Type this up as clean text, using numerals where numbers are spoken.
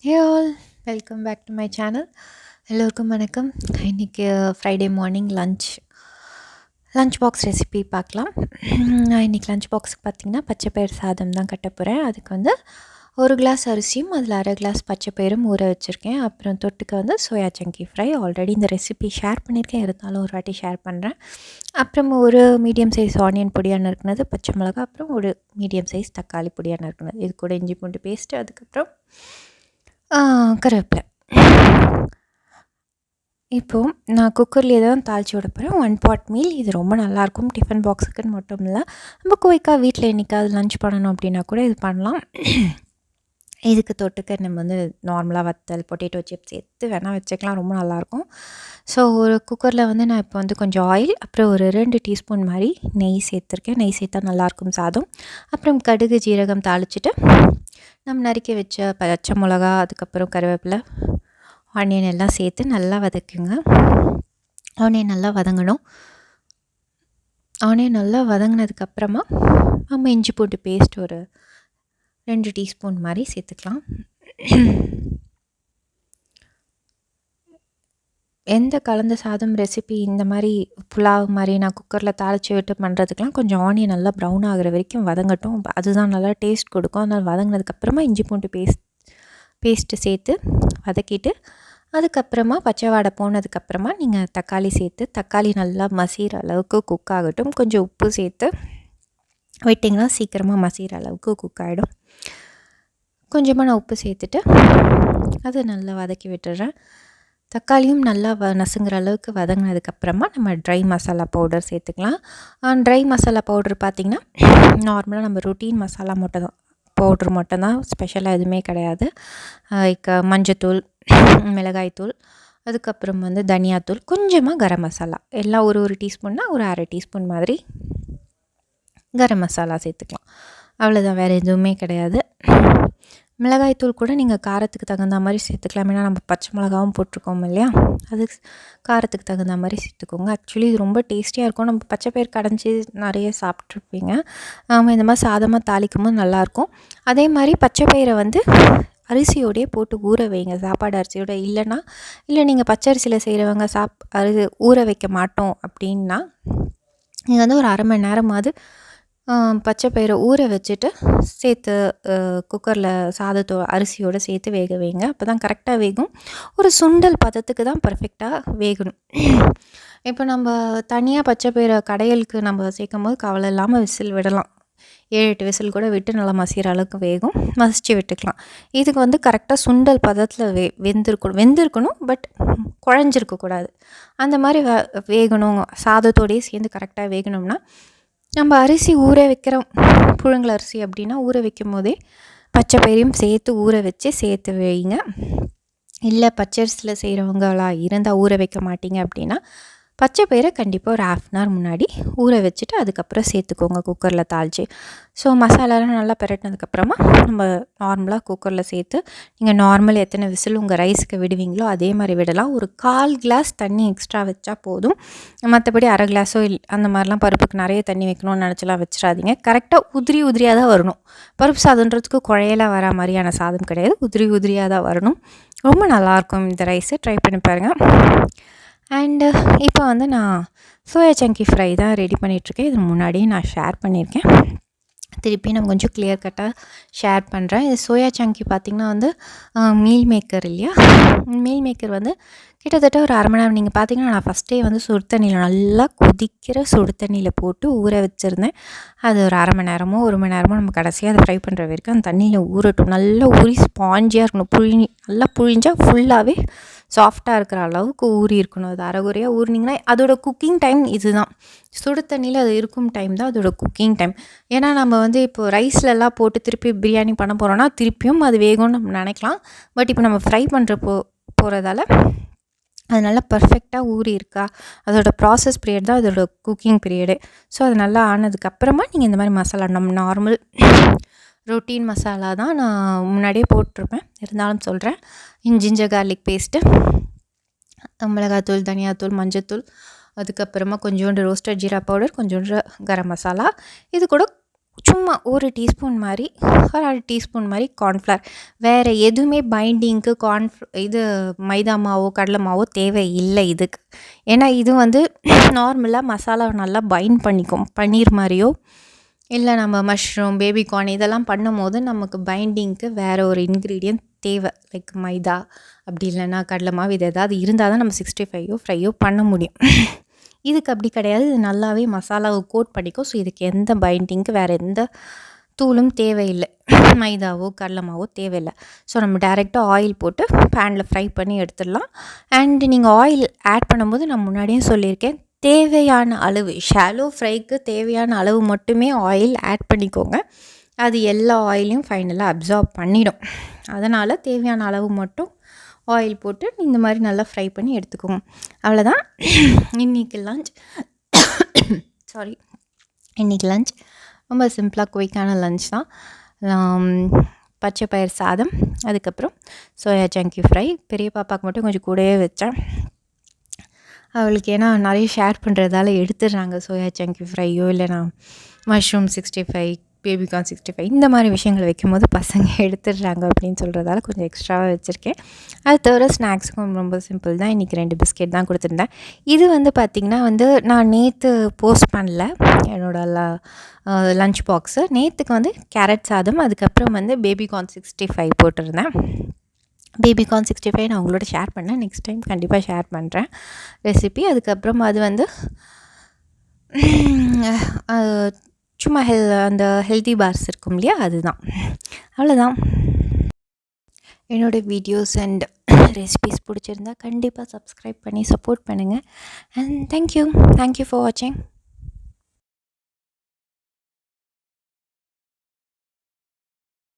Hey all, welcome back to my channel. எல்லோருக்கும் வணக்கம். இன்றைக்கி Friday morning lunch box recipe பார்க்கலாம். நான் இன்றைக்கி லஞ்ச் பாக்ஸுக்கு பார்த்திங்கன்னா பச்சைப்பயிறு சாதம் தான் கட்ட போகிறேன். அதுக்கு வந்து ஒரு கிளாஸ் அரிசியும் அதில் அரை கிளாஸ் பச்சைப்பயிரும் ஊற வச்சுருக்கேன். அப்புறம் தொட்டுக்க வந்து சோயா சங்கி ஃப்ரை. ஆல்ரெடி இந்த ரெசிபி ஷேர் பண்ணியிருக்கேன், இருந்தாலும் ஒரு வாட்டி ஷேர் பண்ணுறேன். அப்புறம் ஒரு மீடியம் சைஸ் ஆனியன் பொடியாக நறுக்குனது, பச்சை மிளகா, அப்புறம் ஒரு மீடியம் சைஸ் தக்காளி பொடியாக நறுக்குனது. இது கூட இஞ்சி பூண்டு பேஸ்ட்டு, அதுக்கப்புறம் கருவேப்பிலை. இப்போது நான் குக்கர்லேயே தான் தாளித்து விட போகிறேன். 1 பாட் மீல். இது ரொம்ப நல்லாயிருக்கும். டிஃபன் பாக்ஸுக்குன்னு மட்டும் இல்லை, நம்ம குயிக்காக வீட்டில் என்றைக்காவது லஞ்ச் பண்ணணும் அப்படின்னா கூட இது பண்ணலாம். இதுக்கு தொட்டுக்க நம்ம வந்து நார்மலாக வத்தல், பொட்டேட்டோ சிப்ஸ் எடுத்து வேணால் வச்சுக்கலாம். ரொம்ப நல்லாயிருக்கும். ஸோ ஒரு குக்கரில் வந்து நான் இப்போ வந்து கொஞ்சம் ஆயில், அப்புறம் ஒரு 2 டீஸ்பூன் மாதிரி நெய் சேர்த்துருக்கேன். நெய் சேர்த்தா நல்லாயிருக்கும் சாதம். அப்புறம் கடுகு ஜீரகம் தாளிச்சிட்டு நம்ம நறுக்கி வச்ச பச்சை மிளகா, அதுக்கப்புறம் கருவேப்பிலை, ஆனியன் எல்லாம் சேர்த்து நல்லா வதக்குங்க. ஆனியன் நல்லா வதங்கணும். ஆனியன் நல்லா வதங்கினதுக்கப்புறமா நம்ம இஞ்சி பூண்டு பேஸ்ட் ஒரு 2 டீஸ்பூன் மாதிரி சேர்த்துக்கலாம். எந்த கலந்த சாதம் ரெசிபி இந்த மாதிரி புலாவ் மாதிரி நான் குக்கரில் தாளித்து விட்டு பண்ணுறதுக்கெலாம் கொஞ்சம் ஆனியன் நல்லா ப்ரௌன் ஆகிற வரைக்கும் வதங்கட்டும். அதுதான் நல்லா டேஸ்ட் கொடுக்கும். அதனால் வதங்கினதுக்கப்புறமா இஞ்சி பூண்டு பேஸ்ட்டு சேர்த்து வதக்கிட்டு, அதுக்கப்புறமா பச்சை வாடை போனதுக்கப்புறமா நீங்கள் தக்காளி சேர்த்து, தக்காளி நல்லா மசிகிற அளவுக்கு குக் ஆகட்டும். கொஞ்சம் உப்பு சேர்த்து விட்டிங்கன்னா சீக்கிரமாக மசிகிற அளவுக்கு குக் ஆகிடும். கொஞ்சமாக நான் உப்பு சேர்த்துட்டு அதை நல்லா வதக்கி விட்டுறேன். தக்காளியும் நல்லா நசுங்கிற அளவுக்கு வதங்கினதுக்கப்புறமா நம்ம ட்ரை மசாலா பவுடர் சேர்த்துக்கலாம். ட்ரை மசாலா பவுடர் பார்த்திங்கன்னா நார்மலாக நம்ம ரொட்டீன் மசாலா பவுட்ரு மட்டும்தான், ஸ்பெஷலாக எதுவுமே கிடையாது. மஞ்சத்தூள், மிளகாய்த்தூள், அதுக்கப்புறம் வந்து தனியாத்தூள், கொஞ்சமாக கரம் மசாலா, எல்லாம் ஒரு டீஸ்பூன்னா ஒரு அரை டீஸ்பூன் மாதிரி கரம் மசாலா சேர்த்துக்கலாம். அவ்வளோதான், வேறு எதுவுமே கிடையாது. மிளகாய்த்தூள் கூட நீங்கள் காரத்துக்கு தகுந்த மாதிரி சேர்த்துக்கலாம். ஏன்னா நம்ம பச்சை மிளகாவும் போட்டிருக்கோம் இல்லையா, அது காரத்துக்கு தகுந்த மாதிரி சேர்த்துக்கோங்க. ஆக்சுவலி இது ரொம்ப டேஸ்டியாக இருக்கும். நம்ம பச்சைப்பயிறு கடைஞ்சி நிறைய சாப்பிட்ருப்பீங்க. இந்த மாதிரி சாதமாக தாளிக்கும் போது நல்லாயிருக்கும். அதே மாதிரி பச்சைப்பயிரை வந்து அரிசியோடையே போட்டு ஊற வைங்க, சாப்பாடு அரிசியோட. இல்லை நீங்கள் பச்சரிசியில் செய்கிறவங்க ஊற வைக்க மாட்டோம் அப்படின்னா நீங்கள் வந்து ஒரு அரை மணி நேரமாவது பச்சைப்பயிரை ஊற வச்சுட்டு சேர்த்து குக்கரில் அரிசியோடு சேர்த்து வேக வைங்க. அப்போ தான் கரெக்டாக வேகும். ஒரு சுண்டல் பதத்துக்கு தான் பர்ஃபெக்டாக வேகணும். இப்போ நம்ம தனியாக பச்சைப்பயிரை கடையலுக்கு நம்ம சேர்க்கும் போது கவலை இல்லாமல் விசில் விடலாம். 7-8 விசில் கூட விட்டு நல்லா மசிகிற அளவுக்கு வேகும், மசித்து விட்டுக்கலாம். இதுக்கு வந்து கரெக்டாக சுண்டல் பதத்தில் வெந்திருக்கணும், பட் குழஞ்சிருக்கக்கூடாது. அந்த மாதிரி வேகணும். சாதத்தோடையே சேர்ந்து கரெக்டாக வேகணும்னா நம்ம அரிசி ஊற வைக்கிறோம், புழுங்கல் அரிசி அப்படின்னா ஊற வைக்கும் போதே பச்சைப்பயிரையும் சேர்த்து வைங்க. இல்லை பச்சரிசியில் செய்கிறவங்களா இருந்தால் ஊற வைக்க மாட்டீங்க அப்படின்னா பச்சைப்பயிரை கண்டிப்பாக ஒரு 1/2 hour முன்னாடி ஊற வச்சுட்டு அதுக்கப்புறம் சேர்த்துக்கோங்க குக்கரில் தாளித்து. ஸோ மசாலாலாம் நல்லா பிரட்டினதுக்கப்புறமா நம்ம நார்மலாக குக்கரில் சேர்த்து, நீங்கள் நார்மல் எத்தனை விசில் உங்கள் ரைஸுக்கு விடுவீங்களோ அதே மாதிரி விடலாம். ஒரு 1/4 கிளாஸ் தண்ணி எக்ஸ்ட்ரா வச்சா போதும். மற்றபடி அரை கிளாஸோ அந்த மாதிரிலாம் பருப்புக்கு நிறைய தண்ணி வைக்கணும்னு நினச்சலாம் வச்சிடாதீங்க. கரெக்டாக உதிரியாக தான் வரணும். பருப்பு சாதன்றதுக்கு குழையெல்லாம் வர மாதிரியான சாதம் கிடையாது, உதிரியாக தான் வரணும். ரொம்ப நல்லாயிருக்கும் இந்த ரைஸு, ட்ரை பண்ணி பாருங்கள். அண்டு இப்போ வந்து நான் சோயா சங்கி ஃப்ரை தான் ரெடி பண்ணிகிட்ருக்கேன். இது முன்னாடியே நான் ஷேர் பண்ணியிருக்கேன், திருப்பி நான் கொஞ்சம் கிளியர் கட்டாக ஷேர் பண்ணுறேன். இது சோயா சங்கி பார்த்திங்கன்னா வந்து மீல் மேக்கர் இல்லையா, மீல் மேக்கர் வந்து கிட்டத்தட்ட ஒரு அரை மணி நேரம். நீங்கள் பார்த்திங்கன்னா நான் ஃபஸ்ட்டே வந்து சுடு தண்ணியில், நல்லா கொதிக்கிற சுடு தண்ணியில் போட்டு ஊற வச்சுருந்தேன். அது ஒரு அரை மணி நேரமோ 1 மணி நேரமோ நம்ம கடைசியாக அதை ஃப்ரை பண்ணுற வரைக்கும் அந்த தண்ணியில் ஊறட்டும். நல்லா ஊறி ஸ்பாஞ்சியாக இருக்கணும். நல்லா புழிஞ்சால் ஃபுல்லாகவே சாஃப்டாக இருக்கிற அளவுக்கு ஊறி இருக்கணும். அது அரைகுறையாக ஊறினீங்கன்னா அதோட குக்கிங் டைம் இதுதான். சுடு தண்ணியில் அது இருக்கும் டைம் தான் அதோட குக்கிங் டைம். ஏன்னா நம்ம வந்து இப்போ ரைஸ்லலாம் போட்டு திருப்பி பிரியாணி பண்ண போகிறோன்னா திருப்பியும் அது வேகும்னு நம்ம நினைக்கலாம். பட் இப்போ நம்ம ஃப்ரை பண்ணுற போகிறதால அது நல்லா பர்ஃபெக்டாக ஊறி இருக்கா, அதோட ப்ராசஸ் பீரியட் தான் அதோட குக்கிங் பீரியடு. ஸோ அது நல்லா ஆனதுக்கப்புறமா நீங்கள் இந்த மாதிரி மசாலா, நம்ம நார்மல் ரொட்டீன் மசாலா தான் நான் முன்னாடியே போட்டிருப்பேன், இருந்தாலும் சொல்கிறேன். ஜிஞ்சர் கார்லிக் பேஸ்ட்டு, மிளகாத்தூள், தனியாத்தூள், மஞ்சத்தூள், அதுக்கப்புறமா கொஞ்சோண்டு ரோஸ்டட் ஜீரா பவுடர், கொஞ்சோண்டு கரம் மசாலா, இது கூட சும்மா ஒரு டீஸ்பூன் மாதிரி, ஒரு அரை டீஸ்பூன் மாதிரி கார்ன்ஃப்ளவர். வேறு எதுவுமே பைண்டிங்க்கு இது மைதா மாவோ கடலை மாவோ தேவையில்லை இதுக்கு. ஏன்னா இது வந்து நார்மலாக மசாலாவை நல்லா பைண்ட் பண்ணிக்கும். பன்னீர் மாதிரியோ இல்லை நம்ம மஷ்ரூம் பேபிகார்ன் இதெல்லாம் பண்ணும்போது நமக்கு பைண்டிங்க்கு வேறு ஒரு இன்க்ரீடியன்ட் தேவை. லைக் மைதா அப்படி இல்லைன்னா கடலை மாவு இது எதாவது இருந்தால் தான் நம்ம 65 ஃப்ரையோ பண்ண முடியும். இதுக்கு அப்படி கிடையாது. இது நல்லாவே மசாலாவை கோட் பண்ணிக்கும். ஸோ இதுக்கு எந்த பைண்டிங்க்கு வேறு எந்த தூளும் தேவையில்லை. மைதாவோ கடலை மாவோ தேவையில்லை. ஸோ நம்ம டேரெக்டாக ஆயில் போட்டு பேனில் ஃப்ரை பண்ணி எடுத்துடலாம். அண்ட் நீங்கள் ஆயில் ஆட் பண்ணும்போது நான் முன்னாடியே சொல்லியிருக்கேன், தேவையான அளவு ஷாலோ ஃப்ரைக்கு தேவையான அளவு மட்டுமே ஆயில் ஆட் பண்ணிக்கோங்க. அது எல்லா ஆயிலையும் ஃபைனலாக அப்சார்ப் பண்ணிடும். அதனால் தேவையான அளவு மட்டும் ஆயில் போட்டு இந்த மாதிரி நல்லா ஃப்ரை பண்ணி எடுத்துக்கோங்க. அவ்வளோதான். இன்றைக்கி லஞ்ச் இன்றைக்கி லஞ்ச் ரொம்ப சிம்பிளாக குயிக்கான லஞ்ச் தான். பச்சைப்பயிர் சாதம், அதுக்கப்புறம் சோயா சங்கி ஃப்ரை. பெரிய பாப்பாவுக்கு மட்டும் கொஞ்சம் கூடவே வச்சேன். அவளுக்கு ஏன்னா நிறைய ஷேர் பண்ணுறதால எடுத்துடுறாங்க. சோயா சங்கி ஃப்ரையோ இல்லைனா மஷ்ரூம் 65, பேபிகார்ன் 65 இந்த மாதிரி விஷயங்கள் வைக்கும்போது பசங்க எடுத்துடுறாங்க அப்படின்னு சொல்கிறதால கொஞ்சம் எக்ஸ்ட்ராவாக வச்சுருக்கேன். அது தவிர ஸ்நாக்ஸுக்கும் ரொம்ப சிம்பிள் தான். இன்றைக்கி 2 பிஸ்கெட் தான் கொடுத்துருந்தேன். இது வந்து பார்த்திங்கன்னா வந்து நான் நேற்று போஸ்ட் பண்ணல என்னோடய லஞ்ச் பாக்ஸு. நேற்றுக்கு வந்து கேரட் சாதம், அதுக்கப்புறம் வந்து பேபிகார்ன் 65 போட்டிருந்தேன். பேபிகார்ன் 65 நான் உங்களோட ஷேர் பண்ணேன். நெக்ஸ்ட் டைம் கண்டிப்பாக ஷேர் பண்ணுறேன் ரெசிபி. அதுக்கப்புறம் அது வந்து சும்மா அந்த ஹெல்தி பார்ஸ் இருக்கும் இல்லையா, அதுதான். அவ்வளோதான். என்னோடய வீடியோஸ் அண்ட் ரெசிபிஸ் பிடிச்சிருந்தா கண்டிப்பாக சப்ஸ்கிரைப் பண்ணி சப்போர்ட் பண்ணுங்கள். அண்ட் தேங்க்யூ ஃபார் வாட்சிங்.